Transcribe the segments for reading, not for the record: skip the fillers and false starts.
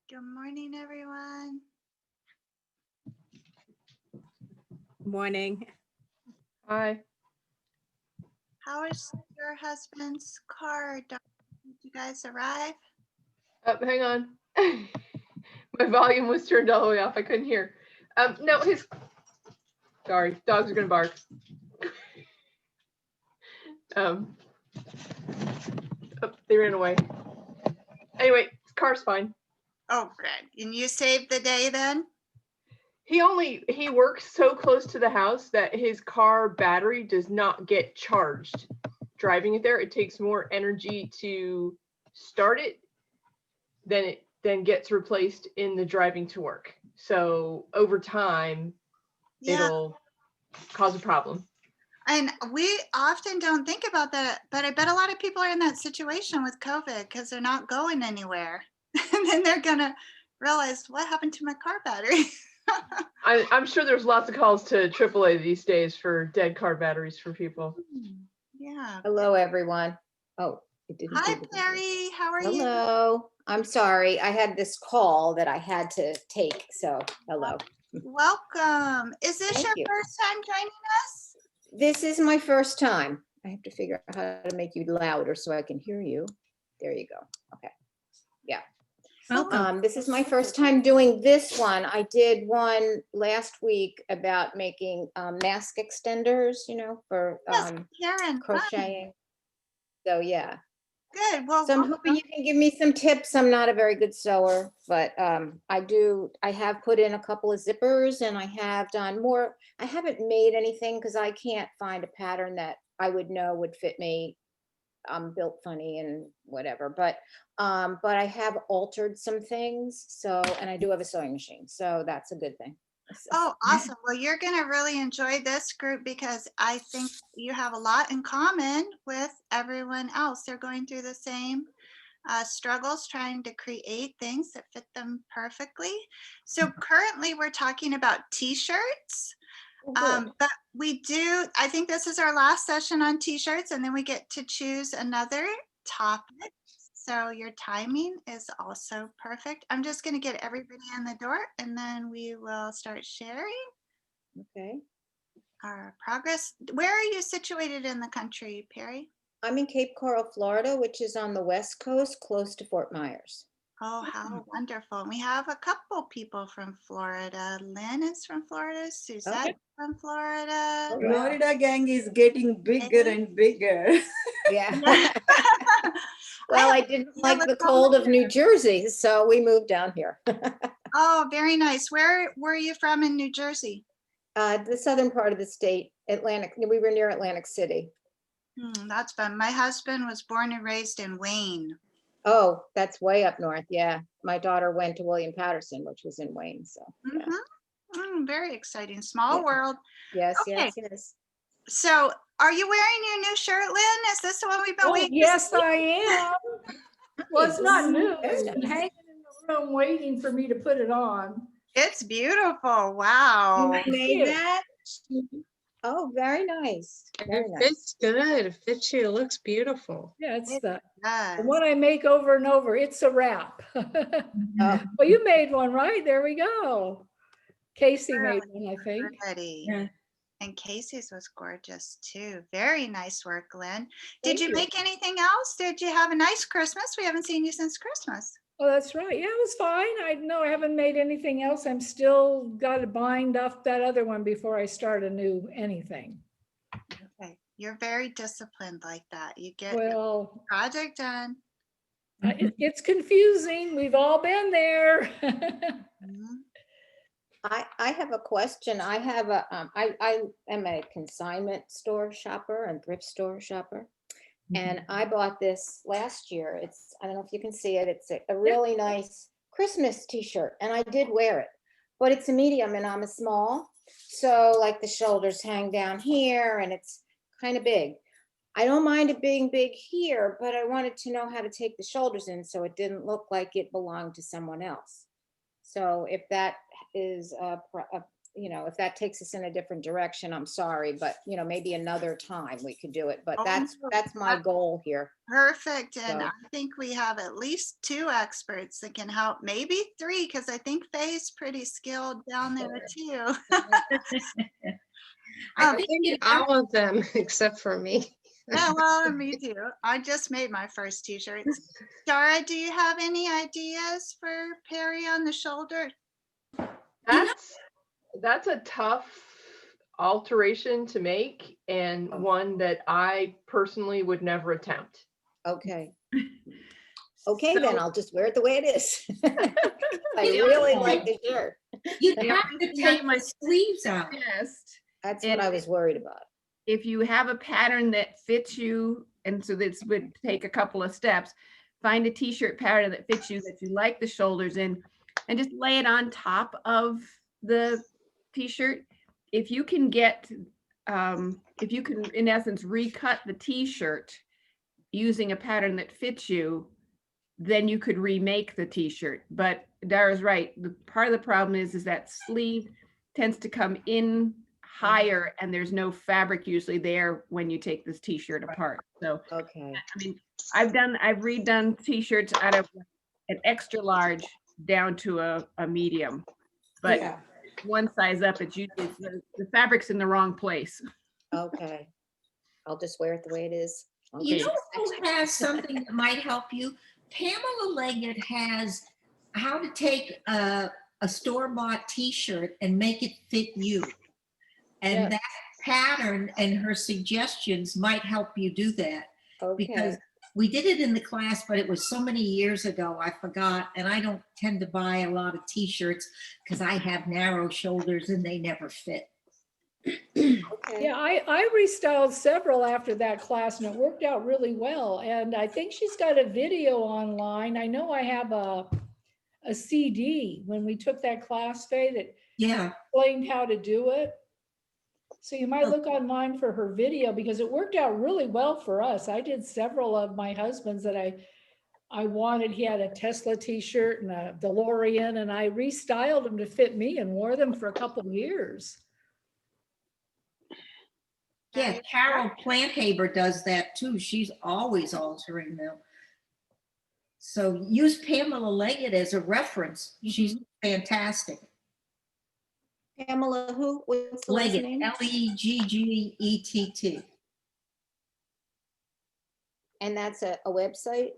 Good morning, everyone. Morning. Hi. How is your husband's car? Did you guys arrive? Hang on. My volume was turned all the way off. I couldn't hear. No, sorry, dogs are gonna bark. Oh, they ran away. Anyway, car's fine. Oh, good. And you saved the day then? He works so close to the house that his car battery does not get charged. Driving it there, it takes more energy to start it than it then gets replaced in the driving to work. So over time, it'll cause a problem. And we often don't think about that, but I bet a lot of people are in that situation with COVID because they're not going anywhere. And then they're gonna realize what happened to my car battery. I'm sure there's lots of calls to AAA these days for dead car batteries for people. Yeah. Hello, everyone. Oh, it didn't. Hi, do the- Perry. How are you? Hello. I'm sorry. I had this call that I had to take. So hello. Welcome. Is this Thank your you. first time joining us? This is my first time. I have to figure out how to make you louder so I can hear you. There you go. Okay. Yeah. Welcome. This is my first time doing this one. I did one last week about making mask extenders, for Yes, Karen. Fun. crocheting. So yeah. Good. Well, So I'm hoping you can give me some tips. I'm not a very good sewer, but I have put in a couple of zippers and I have done more. I haven't made anything because I can't find a pattern that I would know would fit me. I'm built funny and whatever, but I have altered some things. So, and I do have a sewing machine, so that's a good thing. Oh, awesome. Well, you're going to really enjoy this group because I think you have a lot in common with everyone else. They're going through the same struggles trying to create things that fit them perfectly. So currently we're talking about t-shirts. But I think this is our last session on t-shirts and then we get to choose another topic. So your timing is also perfect. I'm just going to get everybody in the door and then we will start sharing Okay. our progress. Where are you situated in the country, Perry? I'm in Cape Coral, Florida, which is on the West Coast, close to Fort Myers. Oh, how wonderful. We have a couple people from Florida. Lynn is from Florida. Suzette from Florida. Oh, wow. Florida gang is getting bigger and bigger. Yeah. Yeah. Well, I didn't Yeah, like let's the go cold of there. New Jersey, so we moved down here. Oh, very nice. Where were you from in New Jersey? The southern part of the state, Atlantic. We were near Atlantic City. That's fun. My husband was born and raised in Wayne. Oh, that's way up north. Yeah. My daughter went to William Patterson, which was in Wayne. So yeah. Very exciting. Small Yeah. world. Yes, Okay. yes. So are you wearing your new shirt, Lynn? Is this the one we've been Oh, waiting to yes, see? I am. Well, it's not new. It's Very been nice. hanging in the room waiting for me to put it on. It's beautiful. Wow. You made you. that? Oh, very nice. Very It nice. fits good. It fits you. It looks beautiful. Yeah, it's It the does. one I make over and over. It's a wrap. Oh, Well, you made one, right? There we go. Casey made one, I think. Pretty. Yeah. And Casey's was gorgeous too. Very nice work, Lynn. Did Thank you you. make anything else? Did you have a nice Christmas? We haven't seen you since Christmas. Oh, that's right. Yeah, it was fine. I haven't made anything else. I'm still got to bind off that other one before I start a new anything. Okay. You're very disciplined like that. You get the Well, project done. it's confusing. We've all been there. Mhm. I have a question. I have I am a consignment store shopper and thrift store shopper. And I bought this last year. I don't know if you can see it. It's a really nice Christmas t-shirt and I did wear it, but it's a medium and I'm a small. So like the shoulders hang down here and it's kind of big. I don't mind it being big here, but I wanted to know how to take the shoulders in so it didn't look like it belonged to someone else. So if that is, you know, if that takes us in a different direction, I'm sorry, but you know, maybe another time we could do it. But Oh, that's my goal here. Perfect. And So- I think we have at least 2 experts that can help, maybe 3, because I think Faye's pretty skilled down there too. I Um, think all of them except for me. Yeah, well, and me too. I just made my first t-shirts. Dara, do you have any ideas for Perry on the shoulder? That's a tough alteration to make and one that I personally would never attempt. Okay. Okay, then So- I'll just wear it the way it is. I You know, really like the shirt. You'd Yeah, have to take my sleeves out. Suggest That's what I was worried about. if you have a pattern that fits you, and so this would take a couple of steps, find a t-shirt pattern that fits you, that you like the shoulders in, and just lay it on top of the t-shirt. If you can get, if you can, in essence, recut the t-shirt using a pattern that fits you, then you could remake the t-shirt. But Dara's right. The part of the problem is that sleeve tends to come in higher and there's no fabric usually there when you take this t-shirt apart. So, Okay. I mean, I've redone t-shirts out of an extra large down to a medium, but Yeah. one size up, it's usually the fabric's in the wrong place. Okay. I'll just wear it the way it is. You Okay. know who has something that might help you? Pamela Leggett has how to take a store-bought t-shirt and make it fit you. And Yes. that pattern and her suggestions might help you do that. Because Okay. we did it in the class, but it was so many years ago, I forgot. And I don't tend to buy a lot of t-shirts because I have narrow shoulders and they never fit. Okay. Yeah, I restyled several after that class and it worked out really well. And I think she's got a video online. I know I have a CD when we took that class, Faye, that Yeah. explained how to do it. So you might look online for her video because it worked out really well for us. I did several of my husband's that I wanted. He had a Tesla t-shirt and a DeLorean and I restyled them to fit me and wore them for a couple of years. Yeah, Carol Planthaber does that too. She's always altering them. So use Pamela Leggett as a reference. She's fantastic. Pamela, who? What's the last Leggett, name? Leggett. And that's a website?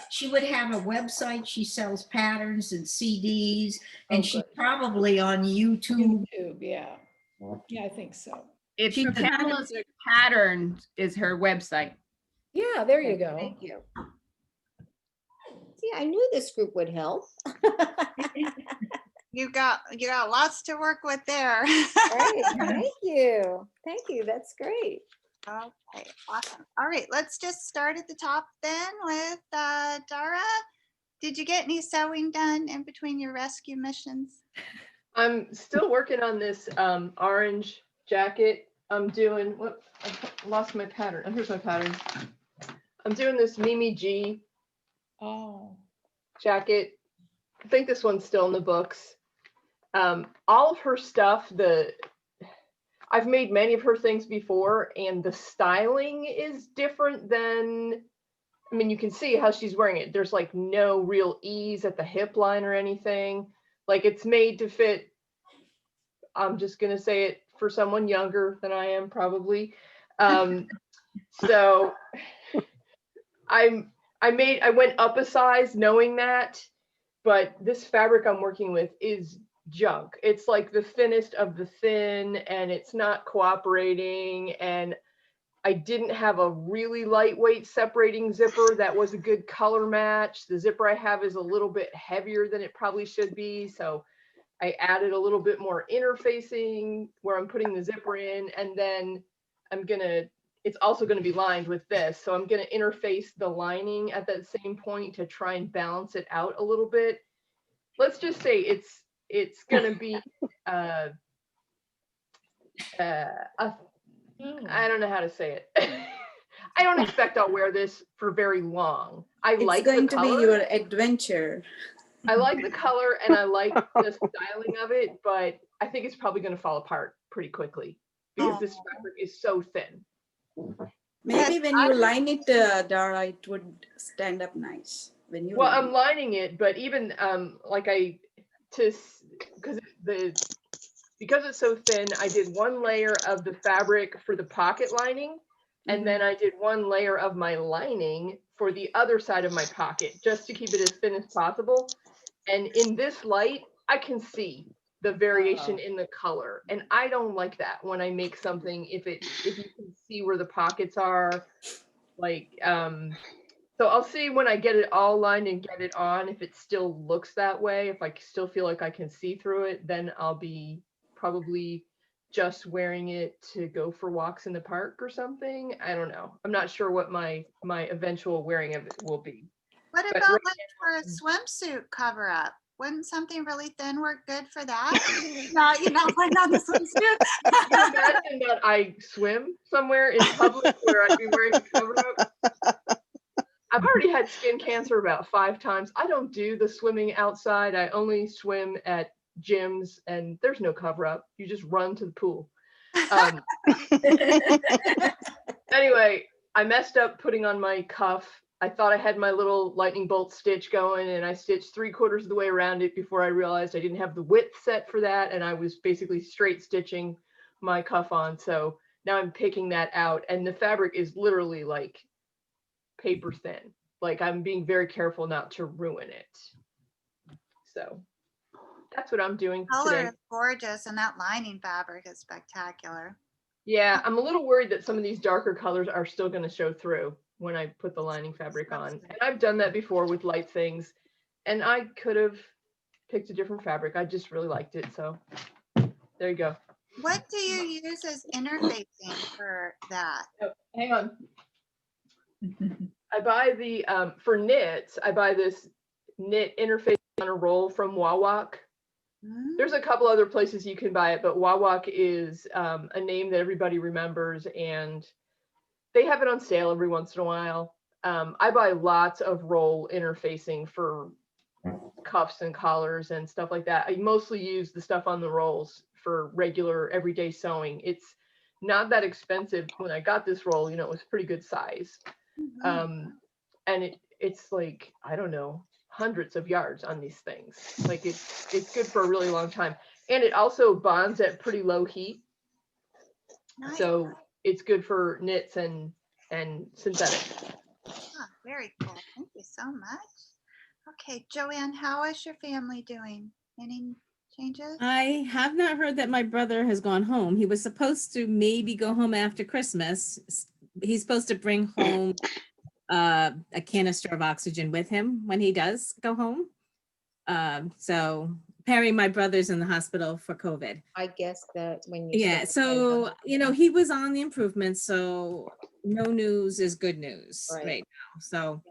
She would have a website. She sells patterns and CDs, and Oh, she's good. probably on YouTube. YouTube, yeah. Yeah, I think so. It's She her does- Pamela's pattern is her website. Yeah, there you Okay, go. Thank you. See, I knew this group would help. You got lots to work with there. Great, thank you. Thank you, that's great. Okay, awesome. All right, let's just start at the top then with Dara. Did you get any sewing done in between your rescue missions? I'm still working on this orange jacket. I'm doing what? I lost my pattern. Oh, here's my pattern. I'm doing this Mimi G Oh, jacket. I think this one's still in the books. All of her stuff, I've made many of her things before, and the styling is different than, I mean, you can see how she's wearing it. There's like no real ease at the hip line or anything. Like it's made to fit, I'm just gonna say it, for someone younger than I am probably. So I went up a size knowing that, but this fabric I'm working with is junk. It's like the thinnest of the thin, and it's not cooperating, and I didn't have a really lightweight separating zipper that was a good color match. The zipper I have is a little bit heavier than it probably should be, so I added a little bit more interfacing where I'm putting the zipper in, and then it's also gonna be lined with this, so I'm gonna interface the lining at that same point to try and balance it out a little bit. Let's just say it's gonna be I don't know how to say it. I don't expect I'll wear this for very long. I It's like going the to be color. your adventure. I like the color and I like the styling of it, but I think it's probably going to fall apart pretty quickly because this fabric is so thin. Maybe when you line it, Dara, it would stand up nice. When you Well, line I'm lining it, but even because it's so thin, I did one layer of the fabric for the pocket lining, and then I did one layer of my lining for the other side of my pocket, just to keep it as thin as possible. And in this light, I can see the variation in the color, and I don't like that when I make something. If you can see where the pockets are, like so I'll see when I get it all lined and get it on, if it still looks that way. If I still feel like I can see through it, then I'll be probably just wearing it to go for walks in the park or something. I don't know. I'm not sure what my eventual wearing of it will be. What But about right like for a swimsuit cover up? Wouldn't something really thin work good for that? No, you're not putting on the swimsuit. Can you imagine that I swim somewhere in public where I'd be wearing a cover up? I've already had skin cancer about 5 times. I don't do the swimming outside. I only swim at gyms, and there's no cover up. You just run to the pool. Anyway, I messed up putting on my cuff. I thought I had my little lightning bolt stitch going, and I stitched 3/4 of the way around it before I realized I didn't have the width set for that, and I was basically straight stitching my cuff on. So now I'm picking that out, and the fabric is literally like paper thin. Like, I'm being very careful not to ruin it. So that's what I'm doing Color today. is gorgeous, and that lining fabric is spectacular. Yeah, I'm a little worried that some of these darker colors are still going to show through when I put the lining fabric on. And I've done that before with light things, and I could have picked a different fabric. I just really liked it. So there you go. What do you use as interfacing for that? Oh, hang on. I buy the, for knits, I buy this knit interface on a roll from Wawak. There's a couple other places you can buy it, but Wawak is a name that everybody remembers, and they have it on sale every once in a while. I buy lots of roll interfacing for cuffs and collars and stuff like that. I mostly use the stuff on the rolls for regular everyday sewing. It's not that expensive. When I got this roll, it was pretty good size. And it's like, I don't know, hundreds of yards on these things. Like, it's good for a really long time. And it also bonds at pretty low heat. Nice. So it's good for knits and synthetic. Ah, very cool. Thank you so much. Okay, Joanne, how is your family doing? Any changes? I have not heard that my brother has gone home. He was supposed to maybe go home after Christmas. He's supposed to bring home a canister of oxygen with him when he does go home. So Perry, my brother's in the hospital for COVID. I guess that when you. Yeah, so, he was on the improvement, so no news is good news Right. right now. So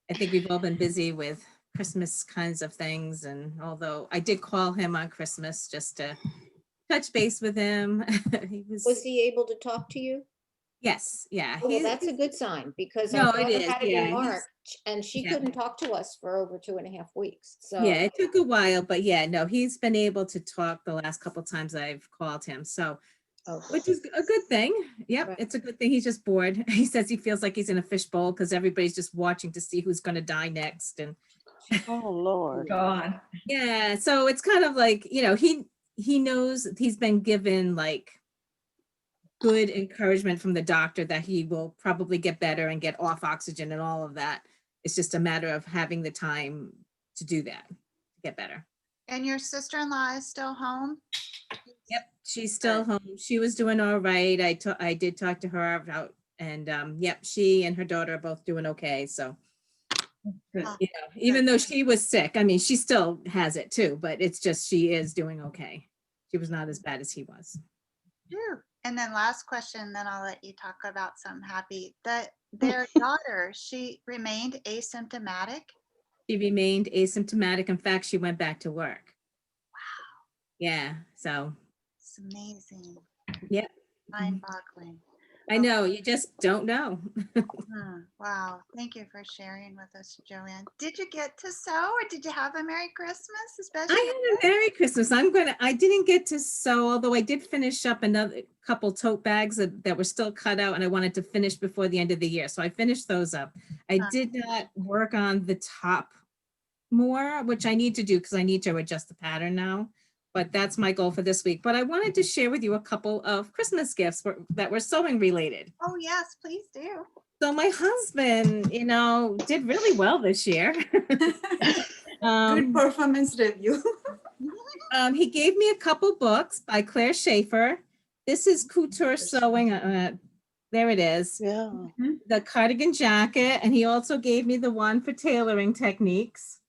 I think we've all been busy with Christmas kinds of things. And although I did call him on Christmas just to touch base with him. Was he able to talk to you? Yes, yeah. Well, that's a good sign, because No, our it daughter is, had it yeah, in he's- March and she yeah. couldn't talk to us for over 2.5 weeks. So. Yeah, it took a while, but yeah, no, he's been able to talk the last couple times I've called him. So, Oh, which is a good thing. Yep, Right. it's a good thing. He's just bored. He says he feels like he's in a fishbowl because everybody's just watching to see who's going to die next. And Oh, Lord. God. yeah, so it's kind of like, he knows he's been given like good encouragement from the doctor that he will probably get better and get off oxygen and all of that. It's just a matter of having the time to do that, to get better. And your sister-in-law is still home? Yep, she's still home. She was doing all right. I did talk to her about, and yep, she and her daughter are both doing okay. So, Oh, even though she was sick, I mean, she still has it too, but it's just she is doing okay. She was not as bad as he was. phew. And then last question, then I'll let you talk about something happy. Their daughter, she remained asymptomatic. She remained asymptomatic. In fact, she went back to work. Wow. Yeah. So. It's amazing. Yep. Mind-boggling. I know, you just don't know. Wow, thank you for sharing with us, Joanne. Did you get to sew or did you have a Merry Christmas, especially? I had a Merry Christmas. I didn't get to sew, although I did finish up another couple tote bags that were still cut out and I wanted to finish before the end of the year. So I finished those up. I did not work on the top more, which I need to do because I need to adjust the pattern now. But that's my goal for this week. But I wanted to share with you a couple of Christmas gifts that were sewing related. Oh, yes, please do. So my husband, did really well this year. Good performance review. He gave me a couple books by Claire Schaefer. This is Couture Sewing. There it is. Yeah. The cardigan jacket. And he also gave me the one for tailoring techniques.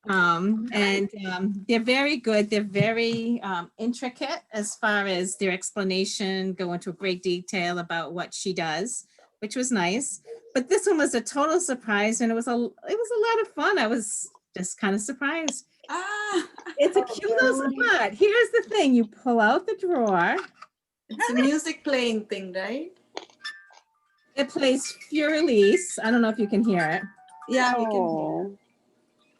They're very good. They're very intricate as far as their explanation, go into great detail about what she does, which was nice. But this one was a total surprise and it was a lot of fun. I was just kind of surprised. It's a cute little spot. Here's the thing. You pull out the drawer. It's a music playing thing, right? It plays Furelise. I don't know if you can hear it. Yeah, we can hear. Oh,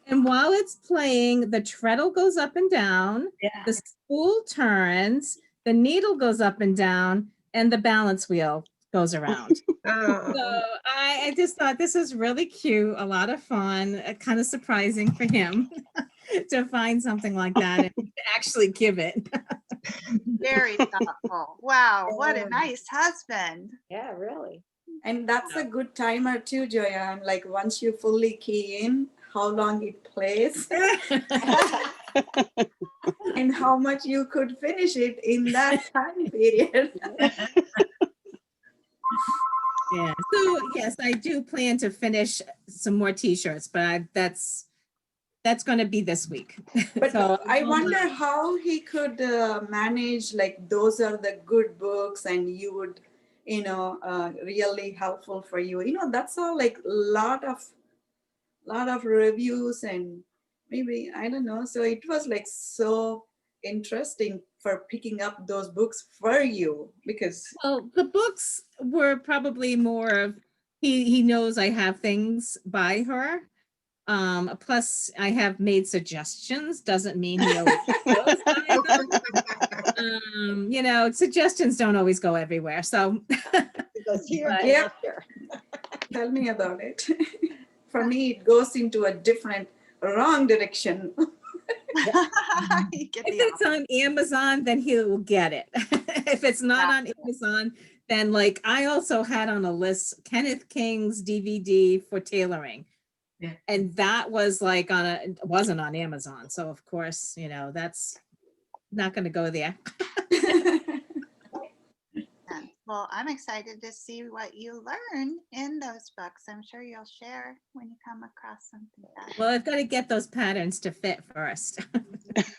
And while it's playing, the treadle goes up and down, Yeah. the spool turns, the needle goes up and down, and the balance wheel goes around. Oh, So I just thought this is really cute, a lot of fun, kind of surprising for him to find something like that and to actually give it. Very thoughtful. Wow, what a nice husband. Yeah, really. And that's a good timer too, Joanne. Like once you fully key in how long it plays and how much you could finish it in that time period. Yeah. So yes, I do plan to finish some more t-shirts, but that's going to be this week. But So I wonder how he could manage, like those are the good books and you would, really helpful for you. That's all like lot of reviews and maybe, I don't know. So it was like so interesting for picking up those books for you because Well, the books were probably more of he knows I have things by her. Plus I have made suggestions, doesn't mean he always goes by them. Suggestions don't always go everywhere. So It goes here, But- and up here. tell me about it. For me, it goes into a different wrong direction. You get if the it's on Amazon, then he'll get it. If it's not on Amazon, then like I also had on a list Kenneth King's DVD for tailoring. Yeah. And that was like wasn't on Amazon. So of course, that's not going to go there. option. Well, I'm excited to see what you learn in those books. I'm sure you'll share when you come across something that. Well, I've got to get those patterns to fit first. Yes.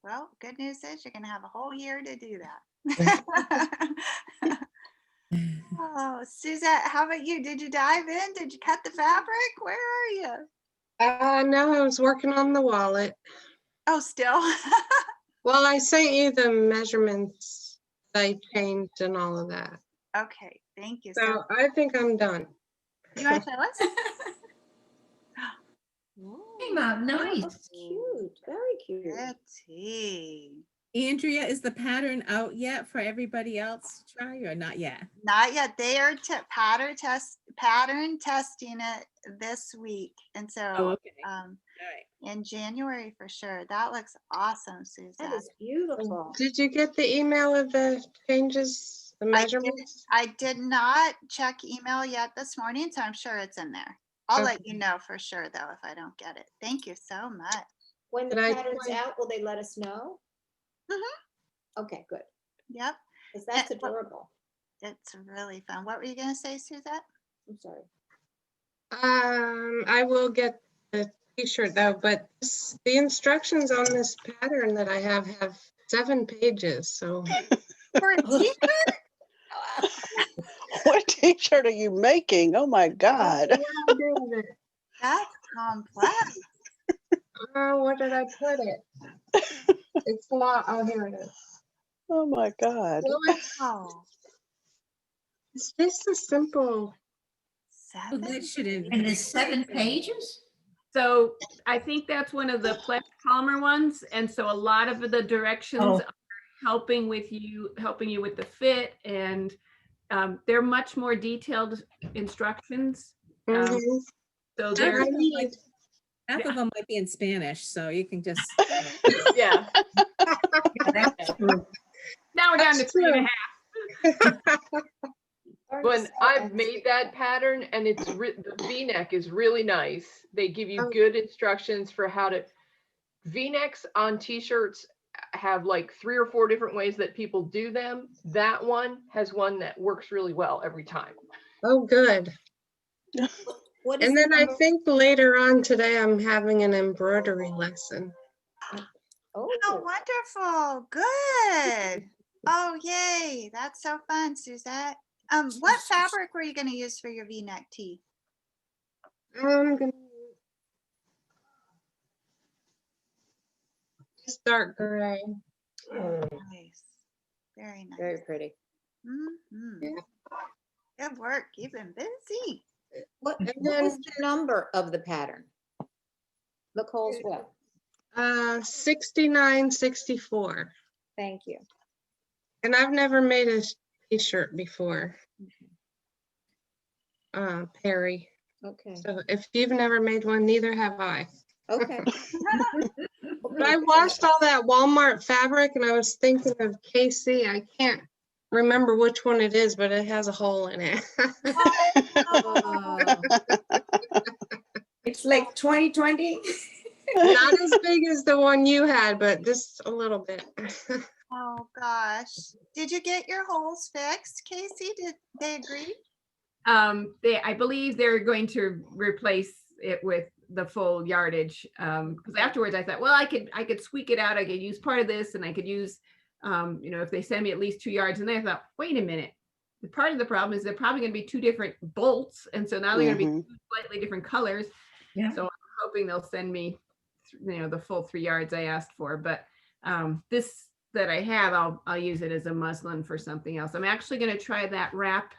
Well, good news is you're going to have a whole year to do that. Oh, Suzette, how about you? Did you dive in? Did you cut the fabric? Where are you? no, I was working on the wallet. Oh, still? Well, I sent you the measurements I changed and all of that. Okay, thank you. So I think I'm done. You want to show us? Came out nice. That's cute, very cute. Pretty. Andrea, is the pattern out yet for everybody else to try or not yet? Not yet. They are pattern testing it this week, and so Oh, okay. All right. in January for sure. That looks awesome, Suzette. That is beautiful. Did you get the email of the changes, the measurements? I did not check email yet this morning, so I'm sure it's in there. I'll let you know for sure though if I don't get it. Thank you so much. When the Did I pattern's point- out, will they let us know? Okay, good, Yep, because that's well- adorable. it's really fun. What were you gonna say, Suzette? I'm sorry. I will get the t-shirt though, but the instructions on this pattern that I have 7 pages, so. For a t-shirt? What t-shirt are you making? Oh my God. That's complex. What did I put it? It's not, oh, here it is. Oh my God. Well, Oh, it's just a simple. Oh, 7? that should have. And it's 7 pages? So I think that's one of the Plex Palmer ones. And so a lot of the directions Oh. are helping you with the fit, and they're much more detailed instructions. Mhm. So I they're, need- Half of them might be in Spanish, so you can just. Yeah. Yeah, that's true. now we're down to That's 3.5. When I've made that pattern and it's the V-neck is really nice. They give you Oh. good instructions for how to V-necks on t-shirts have like 3 or 4 different ways that people do them. That one has one that works really well every time. Oh, good. What is And the then I number? think later on today, I'm having an embroidery lesson. Oh, Oh, wonderful. Good. Oh, yay. That's so fun, Suzette. What fabric were you going to use for your V-neck tee? I'm gonna use dark gray. Nice. Very nice. very pretty. Mhm. Yeah. Good work. You've been busy. What And what was then- the number of the pattern? Nicole's what? 6964. Thank you. And I've never made a t-shirt before. Perry. Okay, So if you've never made one, neither have I. okay. But I washed all that Walmart fabric and I was thinking of KC. I can't remember which one it is, but it has a hole in it. Oh, It's like 2020. Not as big as the one you had, but just a little bit. Oh, gosh. Did you get your holes fixed, Casey? Did they agree? I believe they're going to replace it with the full yardage. Because afterwards I thought, well, I could squeak it out. I could use part of this, and I could use, if they send me at least 2 yards. And then I thought, wait a minute. The part of the problem is they're probably going to be 2 different bolts, and so now they're going to be 2 slightly different colors. Yeah. So I'm hoping they'll send me, the full 3 yards I asked for. But this that I have, I'll use it as a muslin for something else. I'm actually going to try that wrap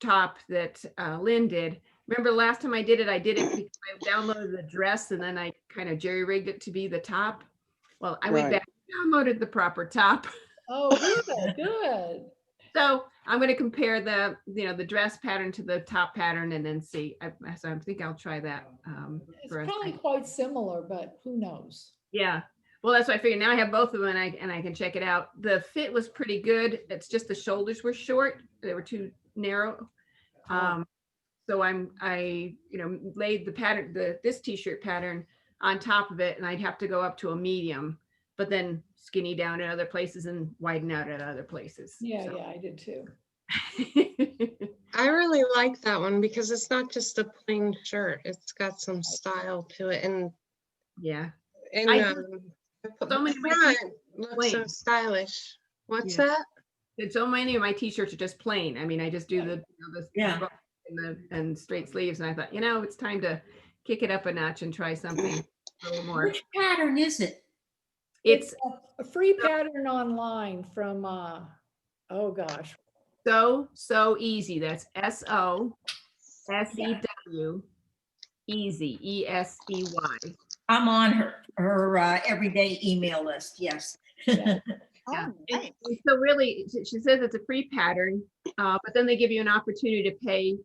top that Lynn did. Remember the last time I did it because I downloaded the dress and then I kind of jerry-rigged it to be the top. Well, I went Right. back and downloaded the proper top. Oh, good, good. So I'm going to compare the dress pattern to the top pattern and then see. So I think I'll try that. It's for probably quite similar, but who knows? Yeah. Well, that's what I figured. Now I have both of them and I can check it out. The fit was pretty good. It's just the shoulders were short. They were too narrow. So I laid the pattern, this t-shirt pattern on top of it, and I'd have to go up to a medium, but then skinny down in other places and widen out at other places. Yeah, So. yeah, I did too. I really like that one because it's not just a plain shirt. It's got some style to it, and Yeah. and I the so many of my front t-shirts looks so plain. stylish. What's Yeah. that? And so many of my t-shirts are just plain. I mean, I just do the Yeah. button and straight sleeves, and I thought, it's time to kick it up a notch and try something a little more. Which pattern is it? It's A free pattern online from, oh gosh, so easy. That's SOSEW easy, ESEY. I'm on her everyday email list. Yes. Yeah. Oh, Yeah. nice. And so really, she says it's a free pattern, but then they give you an opportunity to pay,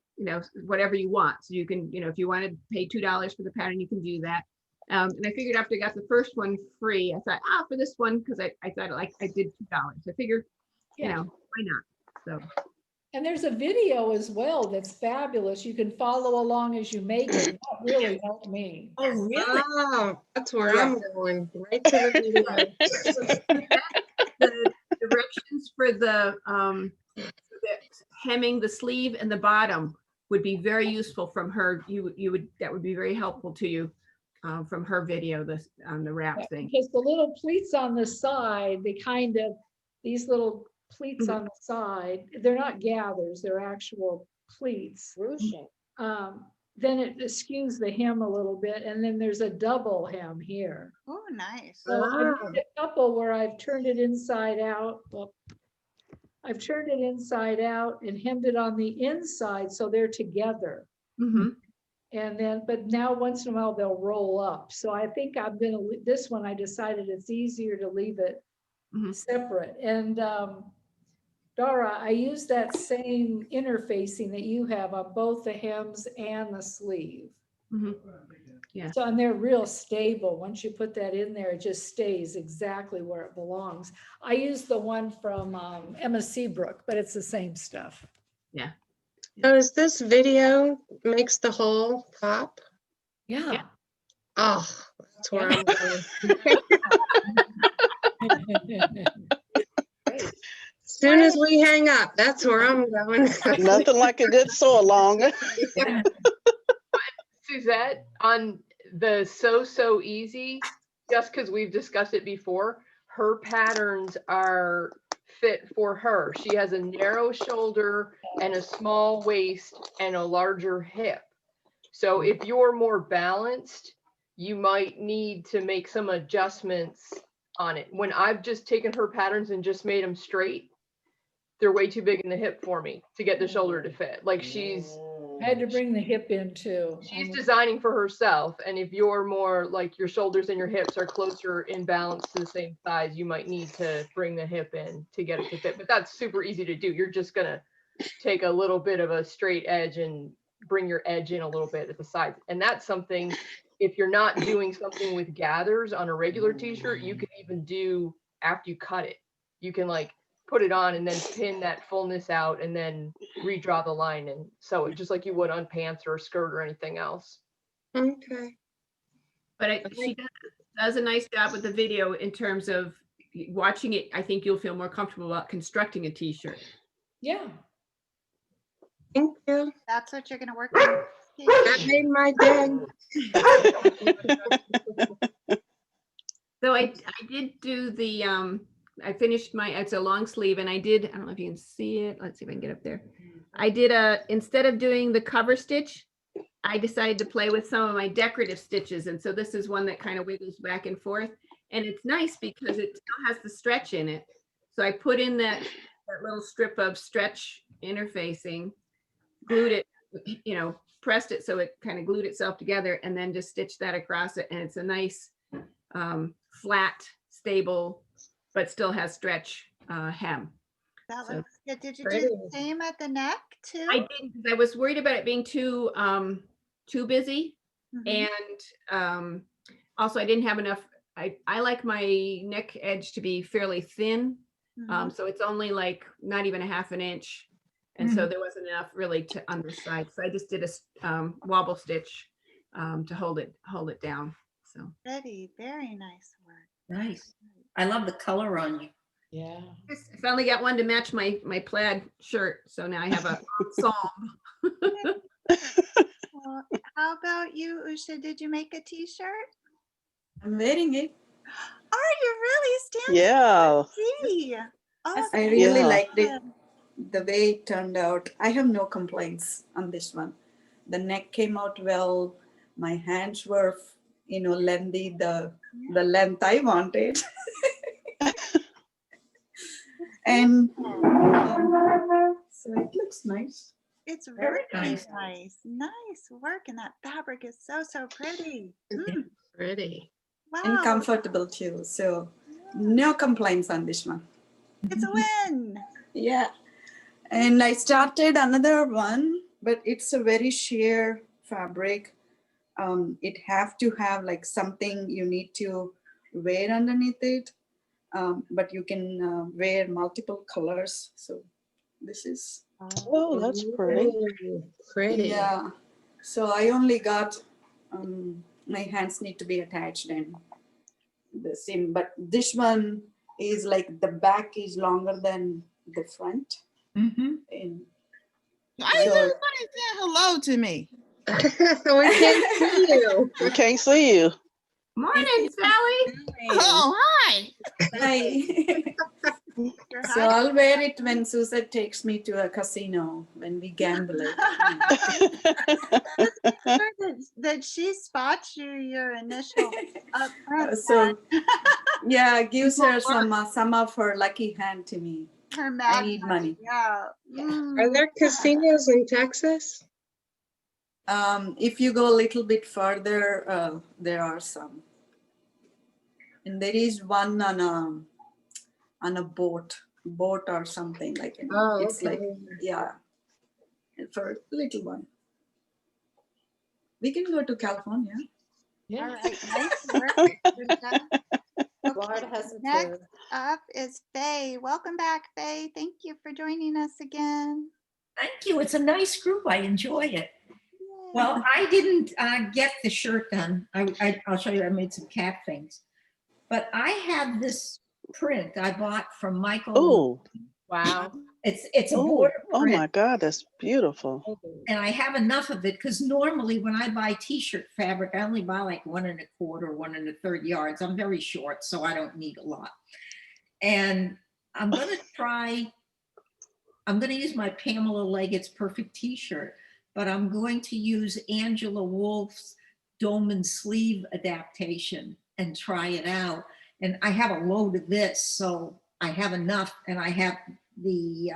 whatever you want. So you can, if you want to pay $2 for the pattern, you can do that. And I figured after I got the first one free, I thought, for this one, because I thought I did $2. I figured, Yeah. why not? So And there's a video as well that's fabulous. You can follow along as you make it. That really helped me. Oh, really? Oh, that's where Yeah. I'm going. Right to the video. the directions for the hemming the sleeve and the bottom would be very useful from her. That would be very helpful to you from her video, on the wrap thing. Because the little pleats on the side, these little pleats on the side, they're not gathers, they're actual pleats. Ruching. then it skews the hem a little bit, and then there's a double hem here. Oh, nice. So I Wow. did a couple where I've turned it inside out. Well, I've turned it inside out and hemmed it on the inside so they're together. Mhm. And then, but now once in a while they'll roll up. So I think I'm gonna, this one I decided it's easier to leave it Mhm. separate. And Dara, I use that same interfacing that you have on both the hems and the sleeve. Mhm. Yeah. So, and they're real stable. Once you put that in there, it just stays exactly where it belongs. I use the one from Emma Seabrook, but it's the same stuff. So is this video makes the whole pop? Yeah. Oh, that's where I'm going. Soon as we hang up, that's where I'm going. Nothing like a good sew along. Suzette, on the So Easy, just because we've discussed it before, her patterns are fit for her. She has a narrow shoulder and a small waist and a larger hip. So if you're more balanced, you might need to make some adjustments on it. When I've just taken her patterns and just made them straight, they're way too big in the hip for me to get the shoulder to fit. Like I had to bring the hip in too. she's designing for herself, and if you're more like your shoulders and your hips are closer in balance to the same size, you might need to bring the hip in to get it to fit. But that's super easy to do. You're just gonna take a little bit of a straight edge and bring your edge in a little bit at the sides. And that's something, if you're not doing something with gathers on a regular t-shirt, you can even do after you cut it. You can like put it on and then pin that fullness out and then redraw the line and sew it just like you would on pants or a skirt or anything else. Okay. But she does a nice job with the video in terms of watching it. I think you'll feel more comfortable about constructing a t-shirt. Yeah. Thank you. That's what you're gonna work on. That made my day. So I did do the, I finished it's a long sleeve and I don't know if you can see it. Let's see if I can get up there. I did instead of doing the cover stitch, I decided to play with some of my decorative stitches. And so this is one that kind of wiggles back and forth. And it's nice because it still has the stretch in it. So I put in that little strip of stretch interfacing, glued it, pressed it so it kind of glued itself together, and then just stitched that across it. And it's a nice flat, stable, but still has stretch hem. That So- looks good. Did you Pretty. do the same at the neck too? I didn't, because I was worried about it being too busy. Mhm. And also I didn't have enough, I like my neck edge to be fairly thin. Mhm. So it's only like not even a half an inch. And so there wasn't enough really to underside. So I just did a wobble stitch to hold it down. So Pretty, very nice work. Nice. I love the color on you. Yeah. I finally got one to match my plaid shirt. So now I have a ensemble. Well, how about you, Usha? Did you make a t-shirt? I'm wearing it. Are you really standing? Yeah. See. Oh, I really Yeah. liked it, awesome. the way it turned out. I have no complaints on this one. The neck came out well. My hands were, lengthy, the length I wanted. And so it looks nice. It's Very really nice. nice. Nice work. And that fabric is so, so pretty. Mm, Pretty. And wow. comfortable too. So no complaints on this one. It's a win. Yeah. And I started another one, but it's a very sheer fabric. It have to have like something you need to wear underneath it. But you can wear multiple colors. So this is, Oh, that's pretty. Ooh, pretty. yeah. So I only got, my hands need to be attached and the same, but this one is like the back is longer than the front. And Why is So- everybody saying hello to me? We can't see you. We can't see you. Morning, Sally. Oh, hi. Hi. You're So hot. I'll wear it when Suzette takes me to a casino when we gamble it. Did she spot your initial upfront? So yeah, gives her some of her lucky hand to me. Her I mad need money. Yeah. Are there casinos in Texas? If you go a little bit further, there are some, and there is one on a boat or something like. Oh, It's like, okay. yeah, for a little one. We can go to California. All Yeah. right. Nice work. Good job. Florida has some Next too. up is Faye. Welcome back, Faye. Thank you for joining us again. Thank you. It's a nice group. I enjoy it. Yay. Well, I didn't get the shirt done. I'll show you. I made some cat things. But I have this print I bought from Michael. Oh, Wow. It's a oh, border oh print. my God, that's beautiful. And I have enough of it because normally when I buy t-shirt fabric, I only buy like 1 1/4, 1 1/3 yards. I'm very short, so I don't need a lot. And I'm going to use my Pamela Leggett's Perfect T-shirt, but I'm going to use Angela Wolf's Dolman sleeve adaptation and try it out. And I have a load of this, so I have enough, and I have the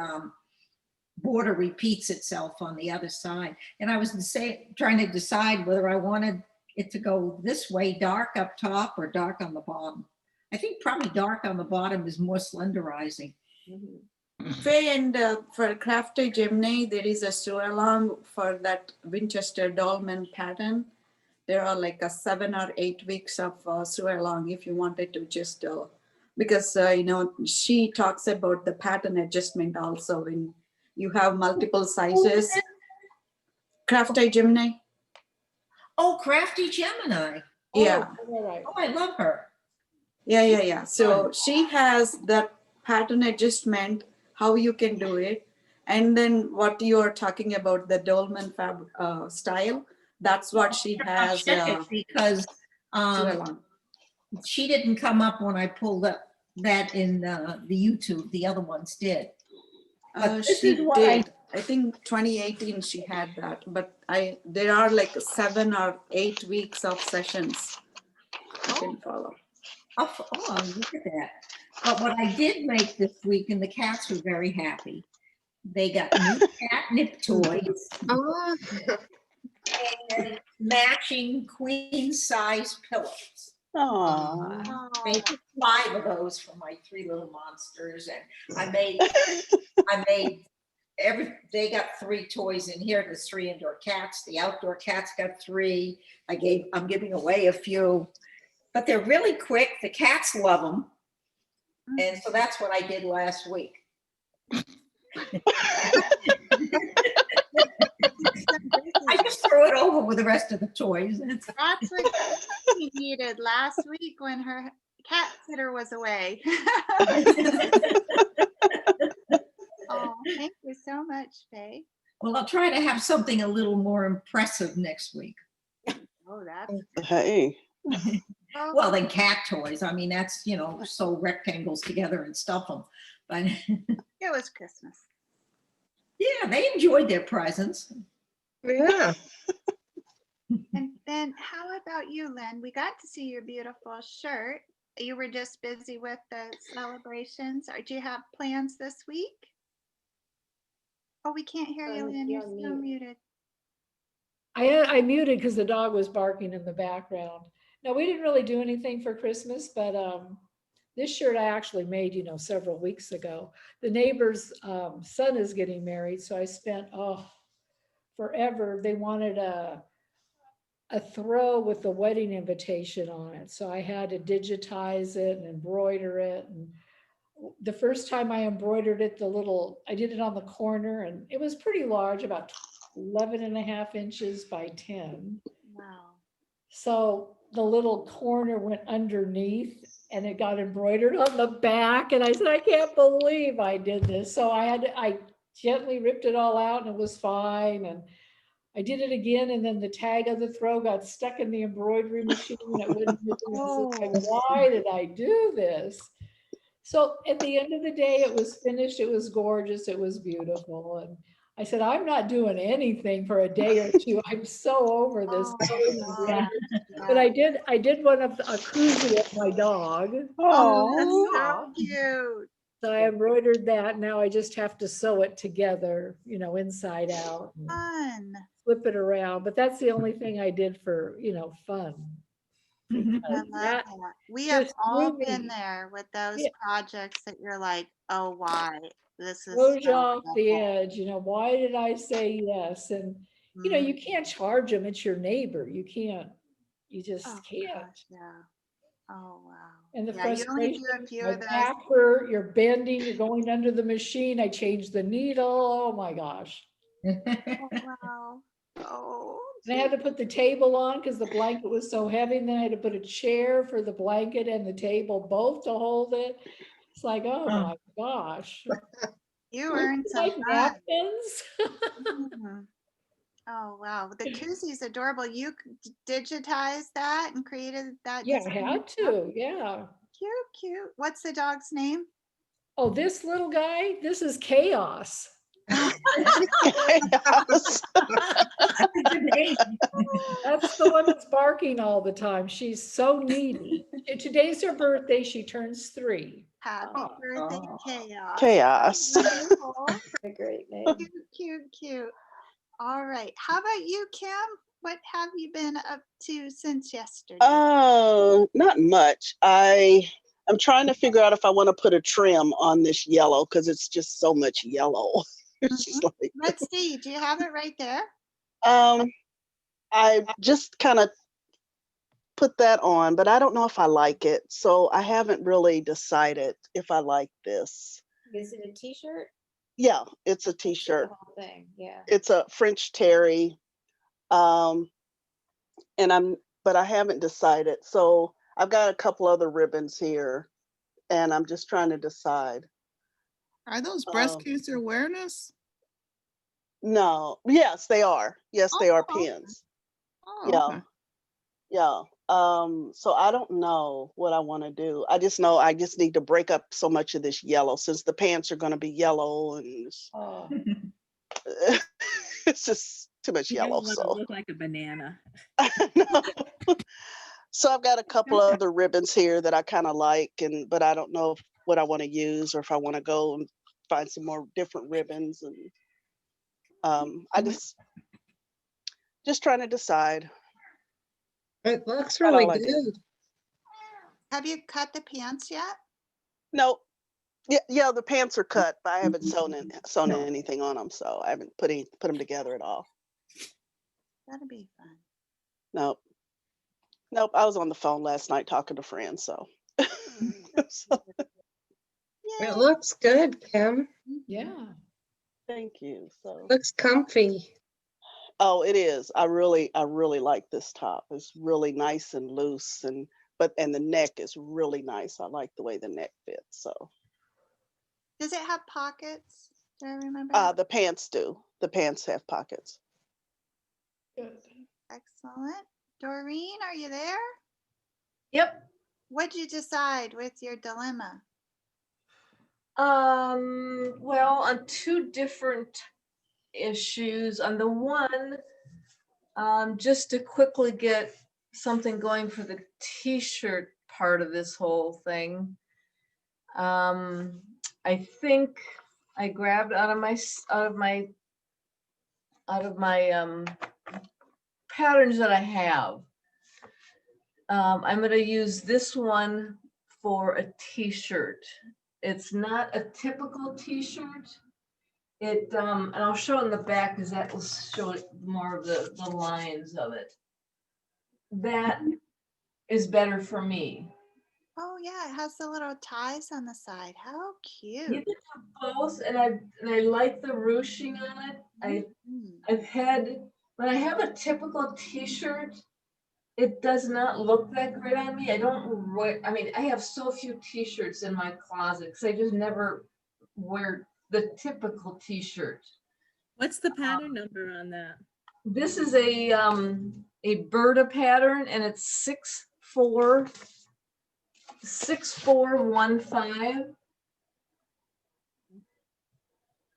border repeats itself on the other side. And I was trying to decide whether I wanted it to go this way, dark up top or dark on the bottom. I think probably dark on the bottom is more slenderizing. Faye, and for Crafty Gemini, there is a sew along for that Winchester Dolman pattern. There are like a 7 or 8 weeks of sew along if you wanted to just, because she talks about the pattern adjustment also when you have multiple sizes. Crafty Gemini. Oh, Crafty Gemini. Yeah. Right. Oh, I love her. Yeah. So she has that pattern adjustment, how you can do it. And then what you are talking about, the Dolman style, that's what she has. Check it because sew along. she didn't come up when I pulled up that in the YouTube. The other ones did. But this She is what did. I think 2018 she had that, but there are like 7 or 8 weeks of sessions you can follow. Oh, look at that. But what I did make this week, and the cats were very happy, they got new catnip toys Oh, and matching queen size pillows. Oh, I made 5 of those for my 3 little monsters, and I made they got 3 toys in here. There's 3 indoor cats. The outdoor cats got 3. I'm giving away a few, but they're really quick. The cats love them. And so that's what I did last week. I just threw it over with the rest of the toys. That's what she needed last week when her cat sitter was away. Oh, thank you so much, Faye. Well, I'll try to have something a little more impressive next week. Oh, that's hey. Well, than cat toys. I mean, that's, sew rectangles together and stuff them. But it was Christmas. yeah, they enjoyed their presents. yeah. And then how about you, Lynn? We got to see your beautiful shirt. You were just busy with the celebrations. Or do you have plans this week? Oh, we can't hear you, Lynn. You're still muted. I muted because the dog was barking in the background. No, we didn't really do anything for Christmas, but this shirt I actually made, several weeks ago. The neighbor's son is getting married, so I spent forever. They wanted a throw with the wedding invitation on it, so I had to digitize it and embroider it. And the first time I embroidered it, I did it on the corner, and it was pretty large, about 11.5 inches by 10. Wow. So the little corner went underneath and it got embroidered on the back. And I said, I can't believe I did this. So I gently ripped it all out and it was fine. And I did it again. And then the tag of the throw got stuck in the embroidery machine. It wouldn't move. Like, why did I do this? So at the end of the day, it was finished. It was gorgeous. It was beautiful. And I said, I'm not doing anything for a day or two. I'm so over this. Oh, pain and gosh, bladder." But yeah. I did one of a cruise with my dog. Oh, Oh, that's so cute. So I embroidered that. Now I just have to sew it together, inside out, and Fun. flip it around. But that's the only thing I did for, fun. I Because love that that. We have just all threw been me, there with those yeah, projects that you're like, oh, why? This is throws you so off the helpful. edge, why did I say yes? And, you Mm. can't charge them. It's your neighbor. You just Oh, can't. gosh, yeah. Oh, wow. And the Yeah, you only frustration, do a few my of those. back hurt, you're bending, you're going under the machine. I changed the needle. Oh my gosh. Oh, wow. Oh, And I had to put the table on because the blanket was so heavy. And then I had to put a chair for the blanket and the table both to hold it. It's like, oh my gosh. you earned some Like fun. napkins. Mhm. Oh, wow. The koozie's adorable. You digitized that and created that Yeah, I design had yourself? to. Yeah. Cute, cute. What's the dog's name? Oh, this little guy, this is Chaos. chaos. That's the one that's barking all the time. She's so needy. Today's her birthday. She turns 3. Happy birthday, Chaos. Chaos. Wonderful. A great name. Cute, cute, cute. All right. How about you, Kim? What have you been up to since yesterday? Not much. I'm trying to figure out if I want to put a trim on this yellow because it's just so much yellow. It's just like, Let's see. Do you have it right there? I just kind of put that on, but I don't know if I like it. So I haven't really decided if I like this. Is it a t-shirt? Yeah, it's a The t-shirt. whole thing, yeah. It's a French terry. But I haven't decided. So I've got a couple other ribbons here and I'm just trying to decide. Are those breast Um, cancer awareness? No, yes, they are. Yes, they are Oh, pins. oh, Yeah, okay. yeah. So I don't know what I want to do. I just know I just need to break up so much of this yellow since the pants are going to be yellow and Oh, it's just too much You don't yellow. want to So look like a banana. So I've got a couple of other ribbons here that I kind of like, but I don't know what I want to use or if I want to go and find some more different ribbons. And I just trying to decide. It looks About really all I do. good. Have you cut the pants yet? No, yeah, the pants are cut, but I haven't sewn anything on them, so I haven't put them together at all. That'll be fun. Nope. I was on the phone last night talking to friends, so. So, Yay. It looks good, Kim. yeah. thank you. So. Looks comfy. Oh, it is. I really like this top. It's really nice and loose, and the neck is really nice. I like the way the neck fits. So Does it have pockets? Do I remember? the pants do. The pants have pockets. Good. Excellent. Doreen, are you there? Yep. What'd you decide with your dilemma? Well, on 2 different issues. On the one, just to quickly get something going for the t-shirt part of this whole thing. I think I grabbed out of my patterns that I have. I'm going to use this one for a t-shirt. It's not a typical t-shirt. And I'll show it in the back because that will show it more of the lines of it. That is better for me. Oh yeah, it has the little ties on the side. How You cute. can do both, and I like the ruching on it. I've had, when I have a typical t-shirt, it does not look that great on me. I don't wear, I mean, I have so few t-shirts in my closet because I just never wear the typical t-shirt. What's the pattern number on that? This is a Berta pattern, and it's 6415.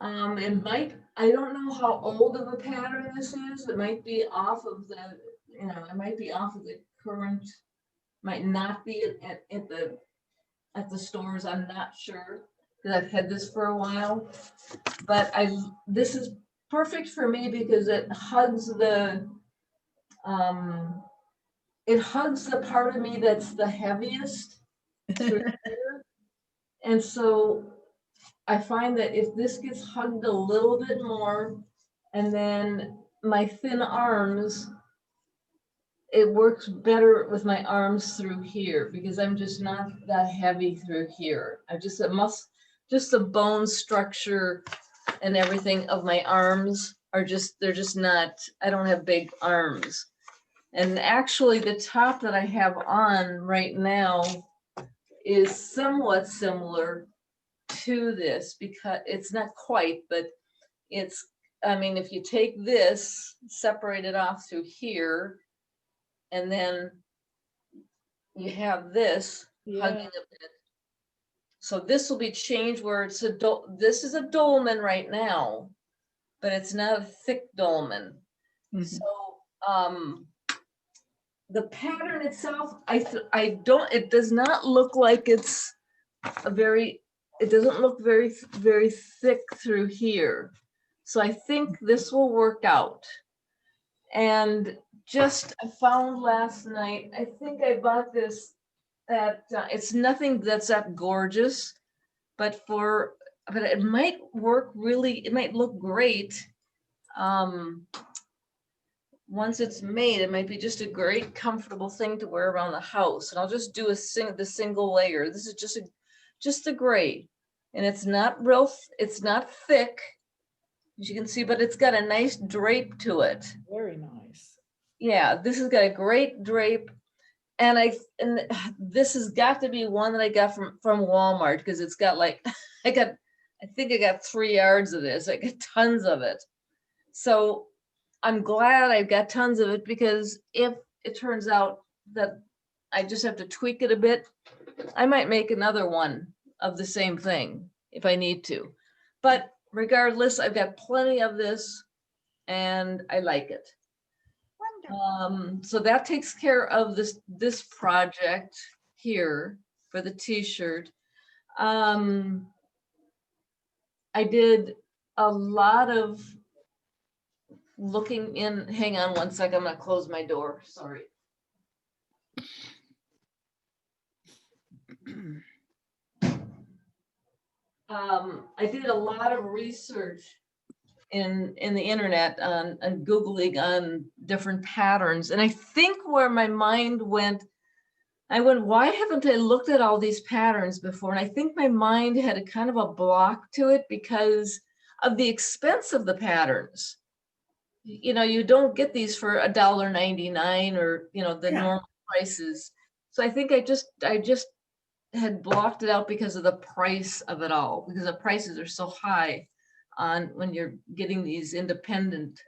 It might, I don't know how old of a pattern this is. It might be off of the, it might be off of the current, might not be at the stores. I'm not sure because I've had this for a while. But this is perfect for me because it hugs the part of me that's the heaviest through here. And so I find that if this gets hugged a little bit more, and then my thin arms, it works better with my arms through here because I'm just not that heavy through here. I just just the bone structure and everything of my arms are they're just not, I don't have big arms. And actually the top that I have on right now is somewhat similar to this because it's not quite, but it's, I mean, if you take this, separate it off through here, and then you have this hugging a bit. So this will be changed where it's this is a dolman right now, but it's not a thick dolman. So the pattern itself, it does not look like it's it doesn't look very, very thick through here. So I think this will work out. And I found last night, I think I bought this it's nothing that's that gorgeous, but it might work really, it might look great. Once it's made, it might be just a great comfortable thing to wear around the house. And I'll just do the single layer. This is just a gray, and it's not thick, as you can see, but it's got a nice drape to it. Very nice. Yeah, this has got a great drape. And this has got to be one that I got from Walmart because it's got like, I think I got 3 yards of this. I got tons of it. So I'm glad I've got tons of it because if it turns out that I just have to tweak it a bit, I might make another one of the same thing if I need to. But regardless, I've got plenty of this and I like it. So that takes care of this project here for the t-shirt. I did a lot of looking in. Hang on one second, I'm gonna close my door, sorry. I did a lot of research in the internet on Googling on different patterns. And I think where my mind went, why haven't I looked at all these patterns before? And I think my mind had a kind of a block to it because of the expense of the patterns. You don't get these for $1.99 or, the normal prices. So I think I just had blocked it out because of the price of it all, because the prices are so high on when you're getting these independent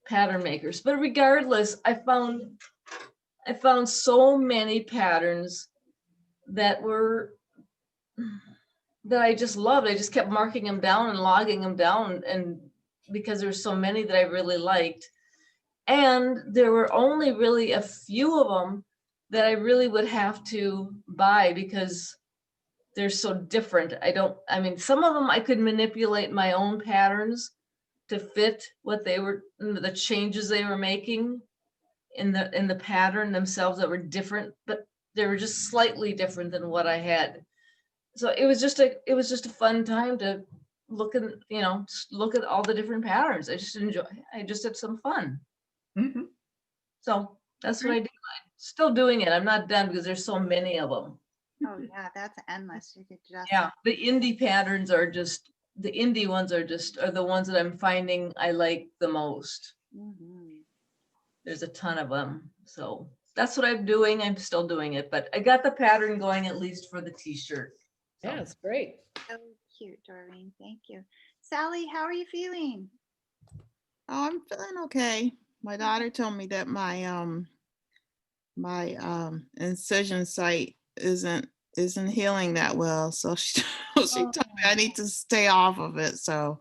pattern makers. But regardless, I found so many patterns that I just loved. I just kept marking them down and logging them down, and because there's so many that I really liked. And there were only really a few of them that I really would have to buy because they're so different. I mean, some of them I could manipulate my own patterns to fit what the changes they were making in the pattern themselves that were different, but they were just slightly different than what I had. So it was just a fun time to look at all the different patterns. I just had some fun. So that's what I did. I'm still doing it. I'm not done because there's so many of them. Oh yeah, that's endless. You could just. Yeah, the indie patterns are the indie ones are the ones that I'm finding I like the most. There's a ton of them. So that's what I'm doing. I'm still doing it, but I got the pattern going at least for the t-shirt. So. Yeah, it's great. So cute, Doreen. Thank you. Sally, how are you feeling? Oh, I'm feeling okay. My daughter told me that my incision site isn't isn't healing that well. So she told me I need to stay off of it. So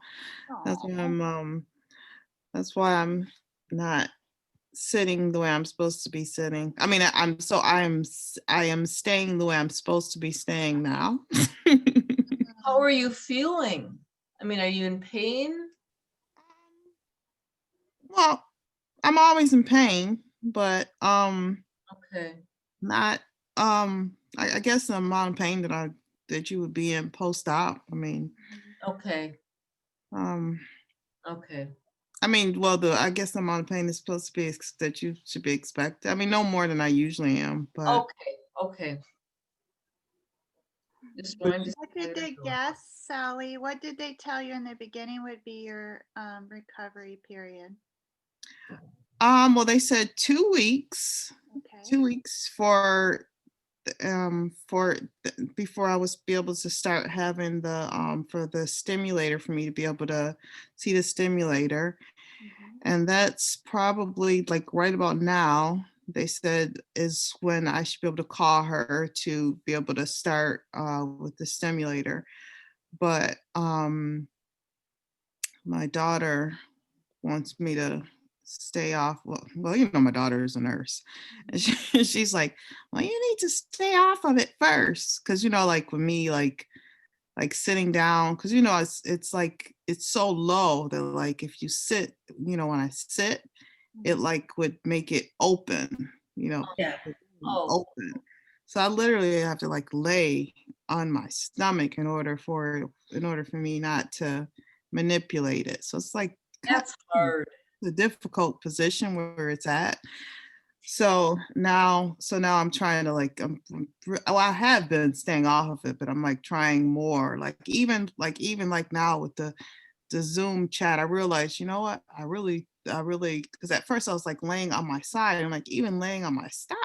that's why I'm not sitting the way I'm supposed to be sitting. I mean, I am staying the way I'm supposed to be staying now. How are you feeling? I mean, are you in pain? Well, I'm always in pain, but Okay. not I guess the amount of pain that you would be in post-op. I mean, Okay. um Okay. I mean, well, I guess the amount of pain is supposed to be that you should be expected. I mean, no more than I usually am, but Okay. Okay. Just wanted to. What did they guess, Sally? What did they tell you in the beginning would be your recovery period? well, they said 2 weeks. Okay. 2 weeks before I was be able to start having the for the stimulator, for me to be able to see the stimulator. And that's probably like right about now, they said, is when I should be able to call her to be able to start with the stimulator. But my daughter wants me to stay off. Well, you know, my daughter is a nurse. And she's like, well, you need to stay off of it first. Cause you know, like with me, like sitting down, because you know it's like it's so low that like if you sit, you know, when I sit, it like would make it open, you know, open. So I literally have to like lay on my stomach in order for me not to manipulate it. So it's like That's hard. the difficult position where it's at. So now I'm trying to like, I have been staying off of it, but I'm like trying more, like even now with the Zoom chat, I realized, you know what, I really, because at first I was like laying on my side, and like even laying on my side,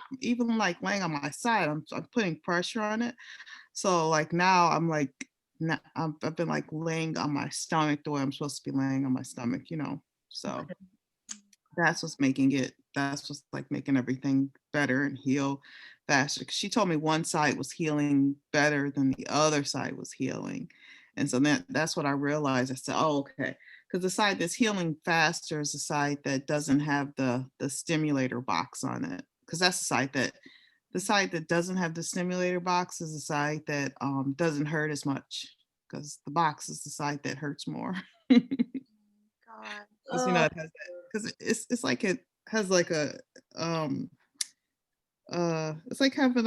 I'm putting pressure on it. So like now I'm like, I've been like laying on my stomach the way I'm supposed to be laying on my stomach, you know. So that's what's like making everything better and heal faster. 'Cause she told me one side was healing better than the other side was healing. And so that's what I realized. I said, oh, okay. Because the side that's healing faster is the side that doesn't have the stimulator box on it. Because that's the side that doesn't have the stimulator box is the side that doesn't hurt as much. Because the box is the side that hurts more. Because you know it has that, because it's like it has like a it's like having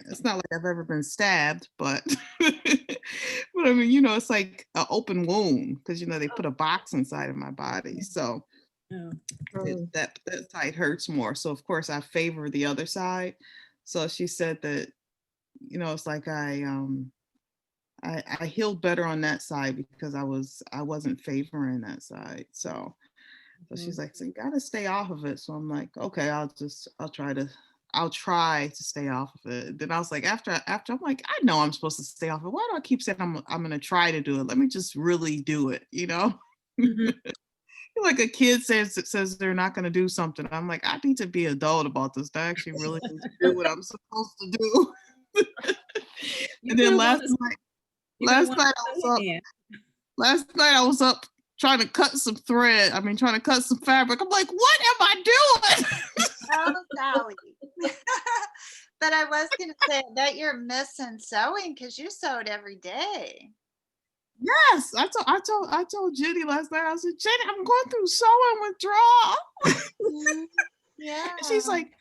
it's not like I've ever been stabbed, but but I mean, you know, it's like an open wound because you know they put a box inside of my body, so that side hurts more. So of course I favor the other side. So she said that, you know, it's like I healed better on that side because I wasn't favoring that side. So she's like, so you gotta stay off of it. So I'm like, okay, I'll try to stay off of it. Then I was like, after I'm like, I know I'm supposed to stay off it. Why do I keep saying I'm gonna try to do it? Let me just really do it, you know? Like a kid says they're not gonna do something. I'm like, I need to be adult about this. I actually really need to do what I'm supposed to do. And then last night I was up trying to cut some thread. I mean, trying to cut some fabric. I'm like, what am I doing? Oh, Sally. But I was going to say that you're missing sewing because you sewed every day. Yes, I told Judy last night. I said, Jenny, I'm going through sewing withdrawal. Yeah. And she's like,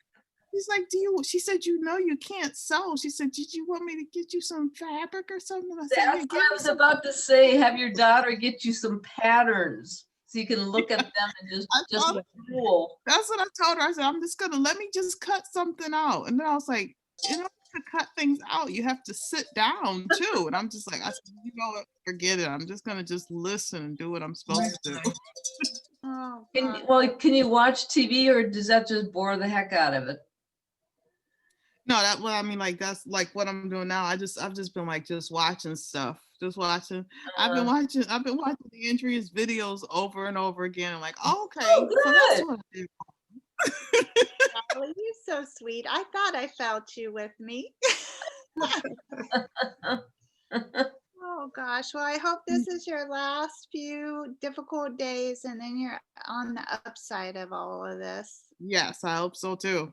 she said, you know, you can't sew. She said, did you want me to get you some fabric or something? I said, That's what I was about to say. Have your daughter get you some patterns so you can look at them and just cool. That's what I told her. I said, I'm just gonna let me just cut something out. And then I was like, in order to cut things out, you have to sit down too. And I'm just like, I said, you know what, forget it. I'm just gonna just listen and do what I'm supposed to do. Can you watch TV, or does that just bore the heck out of it? No, I mean, like that's like what I'm doing now. I've just been like just watching stuff. Just watching. I've been watching the Andrea's videos over and over again. I'm like, okay, so that's what I do. You're so sweet. I thought I felt you with me. Oh gosh, well, I hope this is your last few difficult days and then you're on the upside of all of this. Yes, I hope so too.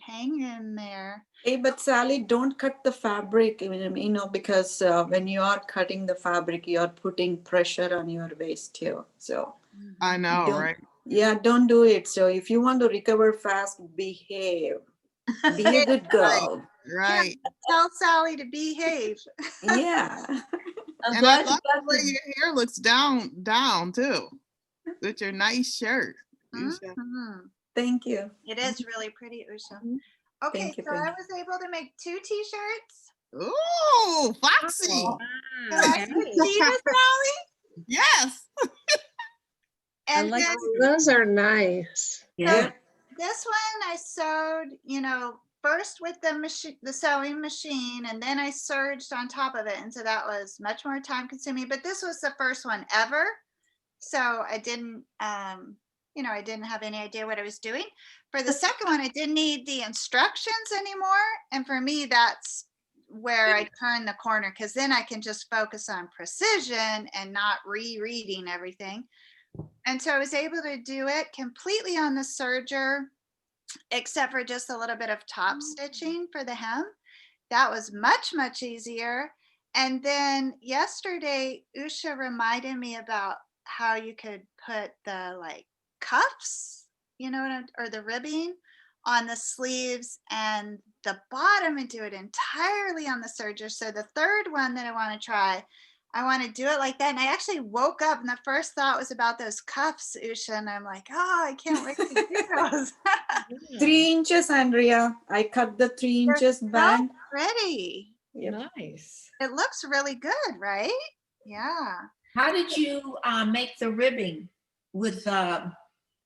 Hang in there. Hey, but Sally, don't cut the fabric, because when you are cutting the fabric, you are putting pressure on your waist too. So I know, don't, right? yeah, don't do it. So if you want to recover fast, behave. Be a good girl. Right. Tell Sally to behave. Yeah. I'm And I glad you love got the way the, your hair looks down too, with your nice shirt. Usha. Thank you. It is really pretty, Usha. Okay, Thank you, so I thank was able to make 2 t-shirts. Ooh, Foxy. Can I see this, Sally? Yes. And like then Those are nice. Yeah. this one I sewed, first with the machine, the sewing machine, and then I serged on top of it. And so that was much more time consuming, but this was the first one ever. So I didn't, I didn't have any idea what I was doing. For the second one, I didn't need the instructions anymore. And for me, that's where I turn the corner, because then I can just focus on precision and not rereading everything. And so I was able to do it completely on the serger, except for just a little bit of top stitching for the hem. That was much, much easier. And then yesterday, Usha reminded me about how you could put the cuffs, or the ribbing on the sleeves and the bottom, and do it entirely on the serger. So the third one that I want to try, I want to do it like that. And I actually woke up and the first thought was about those cuffs, Usha. And I'm like, oh, I can't wait to do those. 3 inches, Andrea. I cut the 3 inches back. So pretty. Yep. Nice. It looks really good, right? Yeah. How did you make the ribbing? With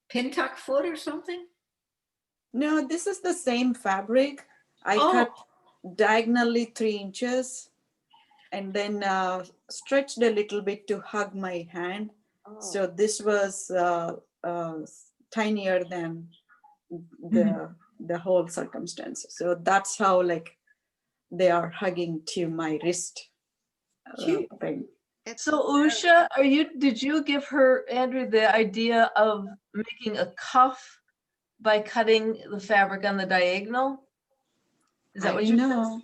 pin tuck foot or something? No, this is the same fabric. I Oh. cut diagonally 3 inches and then stretched a little bit to hug my hand. So this was tinier than the whole circumstance. So that's how they are hugging to my wrist thing. so Usha, did you give her, Andrew, the idea of making a cuff by cutting the fabric on the diagonal? Is that what you know?